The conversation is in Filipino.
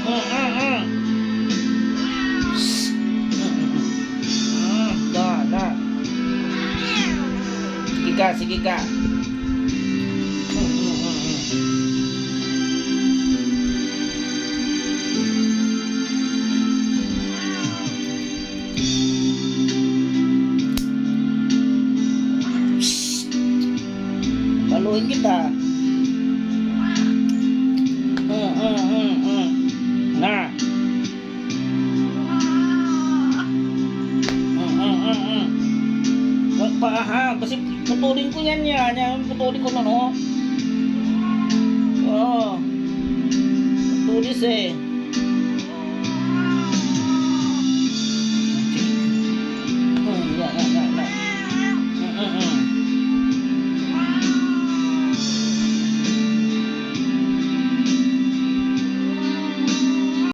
Na. Sige ka, sige ka. Paluin kita. Na. Wag pa ha, kasi putulin ko yan. Putulin ko na no. Oh. Tulis eh.